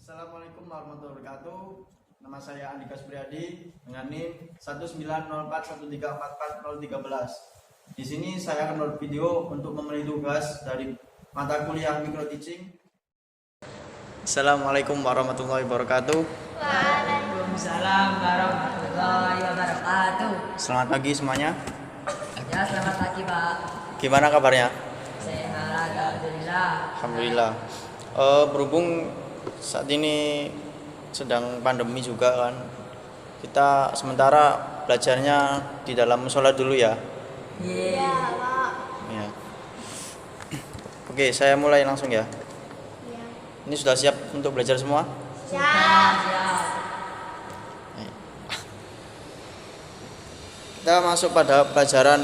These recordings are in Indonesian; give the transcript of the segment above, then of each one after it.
Assalamualaikum warahmatullahi wabarakatuh. Nama saya Andika Supriyadi dengan NIM 19041344013. Di sini saya akan membuat video untuk memenuhi tugas dari mata kuliah Micro Teaching. Assalamualaikum warahmatullahi wabarakatuh. Waalaikumsalam warahmatullahi wabarakatuh. Selamat pagi semuanya. Ya, selamat pagi Pak. Gimana kabarnya? Sehat, alhamdulillah. Alhamdulillah. Berhubung saat ini sedang pandemi juga kan, kita sementara belajarnya di dalam musola dulu ya. Iya Pak. Ya. Oke, saya mulai langsung ya. Ini sudah siap untuk belajar semua? Siap. Kita masuk pada pelajaran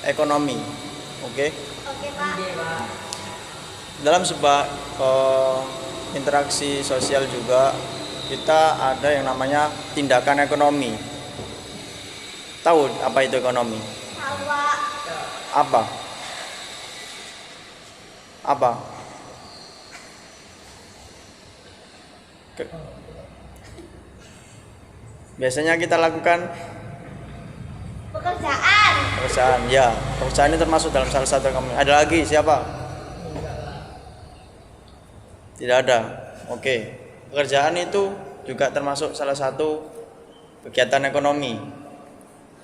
ekonomi. Oke. Oke Pak. Dalam sebuah interaksi sosial juga kita ada yang namanya tindakan ekonomi. Tahu apa itu ekonomi? Tahu Pak. Apa? Apa? Biasanya kita lakukan pekerjaan, ya. Pekerjaan ini termasuk dalam salah satu ekonomi. Ada lagi siapa? Tidak ada. Oke. Pekerjaan itu juga termasuk salah satu kegiatan ekonomi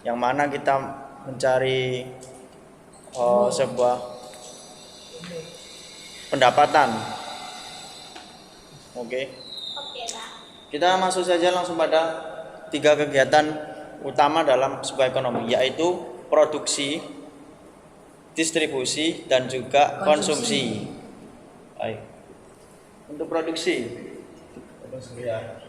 yang mana kita mencari sebuah pendapatan. Oke. Kita masuk saja langsung pada 3 kegiatan utama dalam sebuah ekonomi, yaitu produksi, distribusi, dan juga konsumsi. Baik. Untuk produksi ya.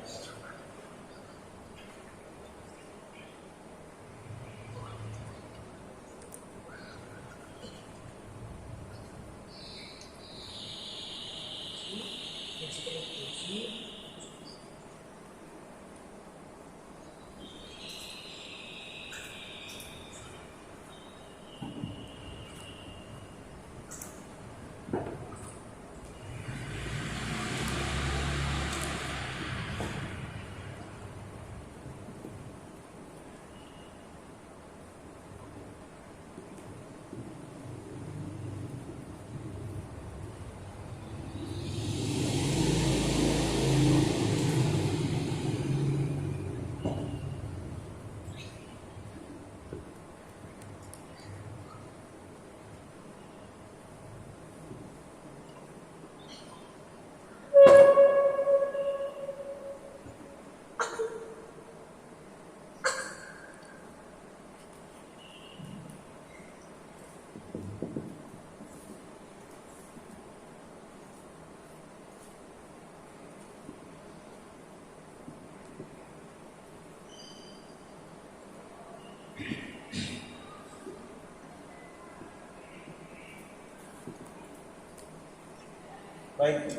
Baik,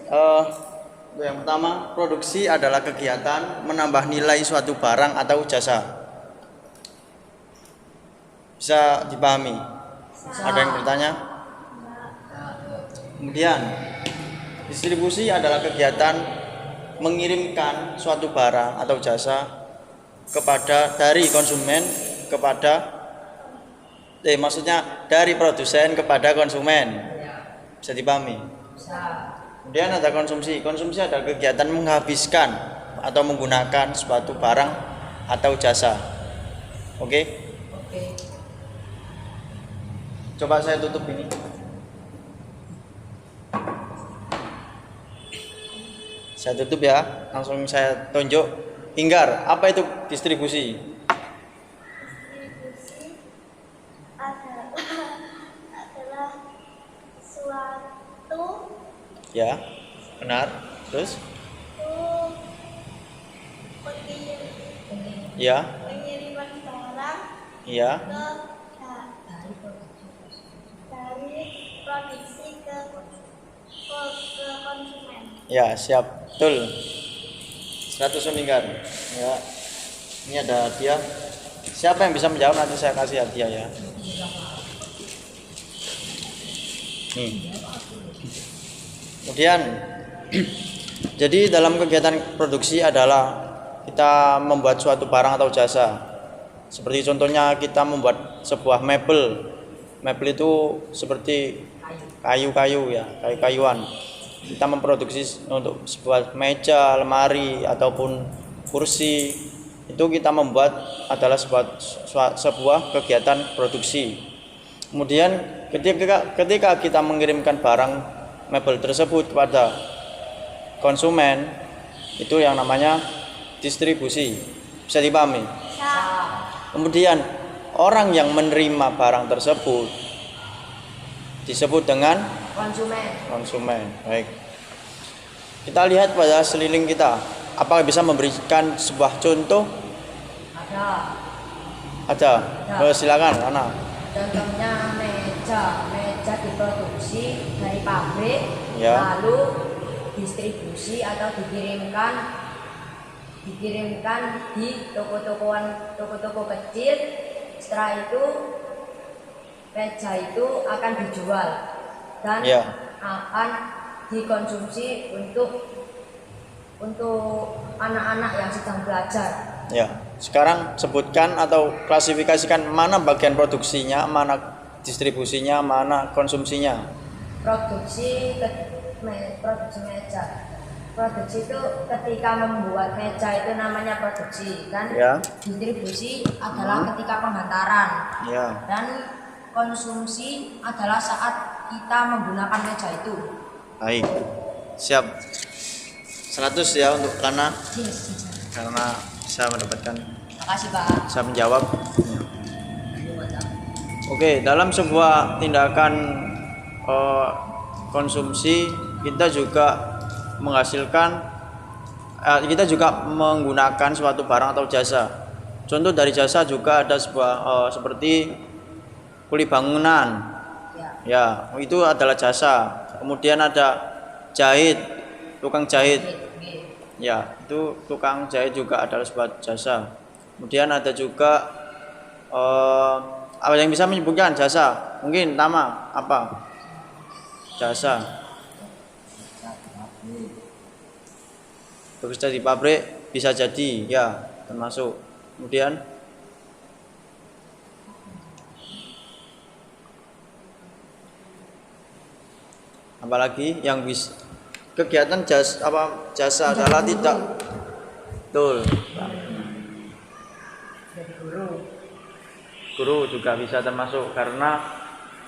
yang pertama, produksi adalah kegiatan menambah nilai suatu barang atau jasa. Bisa dipahami? Ada yang bertanya? Kemudian, distribusi adalah kegiatan mengirimkan suatu barang atau jasa dari konsumen kepada maksudnya dari produsen kepada konsumen. Bisa dipahami? Kemudian ada konsumsi. Konsumsi adalah kegiatan menghabiskan atau menggunakan suatu barang atau jasa. Oke? Coba saya tutup ini. Saya tutup ya. Langsung saya tunjuk. Hinggar. Apa itu distribusi? Distribusi adalah suatu Ya, benar. Terus? Ya. Pengiriman barang Iya. dari produksi ke konsumen. Ya, siap. Betul. 100 lingkar. Ya. Ini ada hadiah. Siapa yang bisa menjawab nanti saya kasih hadiah ya. Nih. Kemudian Jadi dalam kegiatan produksi adalah kita membuat suatu barang atau jasa. Seperti contohnya kita membuat sebuah mebel. Mebel itu seperti kayu-kayu ya, kayu-kayuan. Kita memproduksi untuk sebuah meja, lemari ataupun kursi. Itu kita membuat adalah sebuah kegiatan produksi. Kemudian ketika kita mengirimkan barang mebel tersebut kepada konsumen, itu yang namanya distribusi. Bisa dipahami? Kemudian orang yang menerima barang tersebut disebut dengan konsumen. Baik. Kita lihat pada seliling kita. Apakah bisa memberikan sebuah contoh? Ada. Silakan, Ana. Contohnya meja diproduksi dari pabrik, Ya. lalu distribusi atau dikirimkan di toko-toko kecil. Setelah itu meja itu akan dijual dan Ya. akan dikonsumsi untuk anak-anak yang sedang belajar. Ya. Sekarang sebutkan atau klasifikasikan mana bagian produksinya, mana distribusinya, mana konsumsinya. Produksi meja. Produksi itu ketika membuat meja itu namanya produksi, dan Ya. distribusi adalah ketika penghantaran, Ya. dan konsumsi adalah saat kita menggunakan meja itu. Baik. Siap. 100 ya untuk Lana karena bisa mendapatkan, Makasih Pak. bisa menjawab. Oke, dalam sebuah tindakan konsumsi kita juga menghasilkan, kita juga menggunakan suatu barang atau jasa. Contoh dari jasa juga ada sebuah seperti kuli bangunan, ya itu adalah jasa. Kemudian ada jahit, tukang jahit, ya itu tukang jahit juga adalah sebuah jasa. Kemudian ada juga apa yang bisa menyebutkan jasa? Mungkin nama apa? Jasa. Bekerja di pabrik bisa jadi, ya termasuk. Kemudian apalagi yang bisa kegiatan jasa adalah tidak betul. Guru juga bisa termasuk karena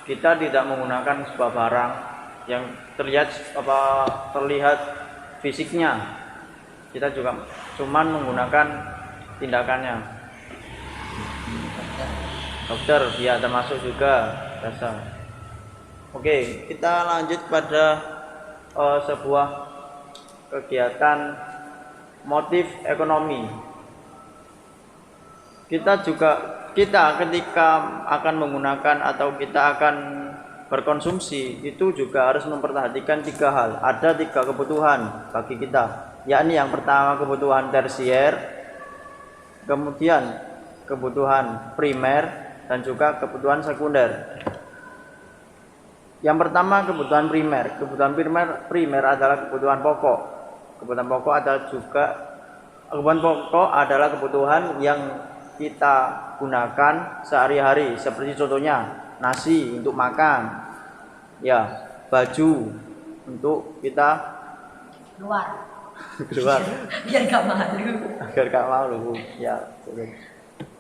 kita tidak menggunakan sebuah barang yang terlihat fisiknya. Kita juga cuman menggunakan tindakannya. Dokter dia termasuk juga jasa. Oke, kita lanjut pada sebuah kegiatan motif ekonomi. Kita ketika akan menggunakan atau kita akan berkonsumsi itu juga harus memperhatikan 3 hal. Ada 3 kebutuhan bagi kita, yakni yang pertama kebutuhan tersier, kemudian kebutuhan primer, dan juga kebutuhan sekunder. Yang pertama kebutuhan primer. Kebutuhan primer adalah kebutuhan pokok. Kebutuhan pokok adalah kebutuhan yang kita gunakan sehari-hari, seperti contohnya nasi untuk makan, ya, baju untuk kita Keluar. Biar gak malu. agar gak malu, ya.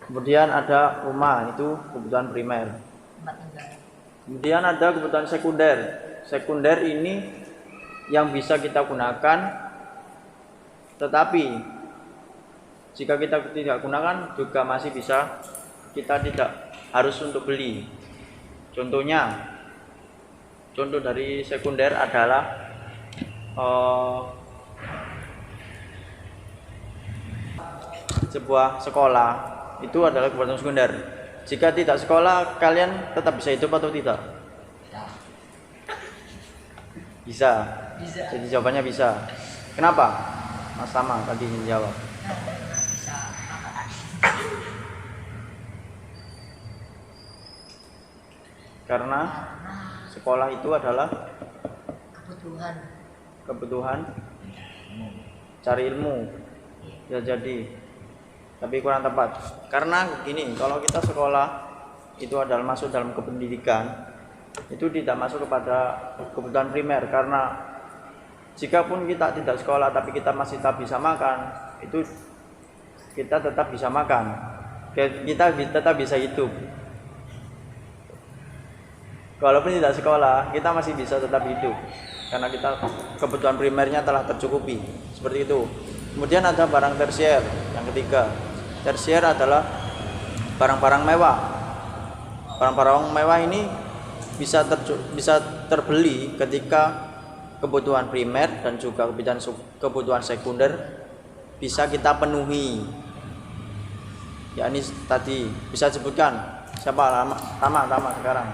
Kemudian ada rumah, itu kebutuhan primer. Tempat tinggal. Kemudian ada kebutuhan sekunder. Sekunder ini yang bisa kita gunakan, tetapi jika kita tidak gunakan juga masih bisa, kita tidak harus untuk beli. Contoh dari sekunder adalah sebuah sekolah, itu adalah kebutuhan sekunder. Jika tidak sekolah, kalian tetap bisa hidup atau tidak? Bisa. Jadi jawabannya bisa. Kenapa? Mas Tama tadi menjawab. Karena sekolah itu adalah kebutuhan cari ilmu ya jadi, tapi kurang tepat karena gini, kalau kita sekolah itu adalah masuk dalam kependidikan, itu tidak masuk kepada kebutuhan primer, karena jika pun kita tidak sekolah tapi kita masih tetap bisa makan, itu kita tetap bisa makan, kita tetap bisa hidup. Walaupun tidak sekolah, kita masih bisa tetap hidup karena kita kebutuhan primernya telah tercukupi. Seperti itu. Kemudian ada barang tersier yang ketiga. Tersier adalah barang-barang mewah. Barang-barang mewah ini bisa terbeli ketika kebutuhan primer dan juga kebutuhan sekunder bisa kita penuhi. Ya ini tadi bisa sebutkan siapa? Tama sekarang.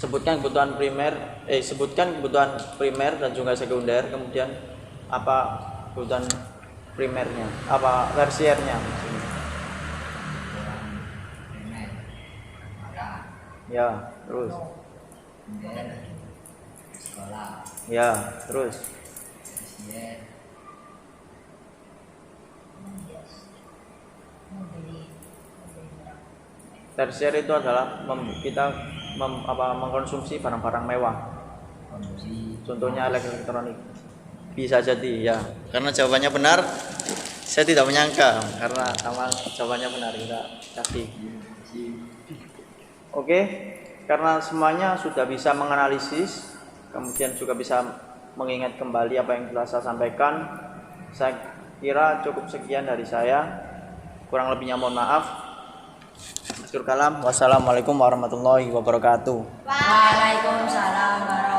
Sebutkan kebutuhan kebutuhan primer dan juga sekunder, kemudian apa kebutuhan primernya, apa tersiernya. Ya, terus. Ya, terus. Tersier itu adalah kita mengkonsumsi barang-barang mewah. Contohnya elektronik. Bisa jadi ya. Karena jawabannya benar, saya tidak menyangka karena jawabannya benar kita kasih. Oke, karena semuanya sudah bisa menganalisis, kemudian juga bisa mengingat kembali apa yang telah saya sampaikan. Saya kira cukup sekian dari saya. Kurang lebihnya mohon maaf. Akhir kalam, wassalamualaikum warahmatullahi wabarakatuh. Waalaikumsalam warahmatullahi wabarakatuh.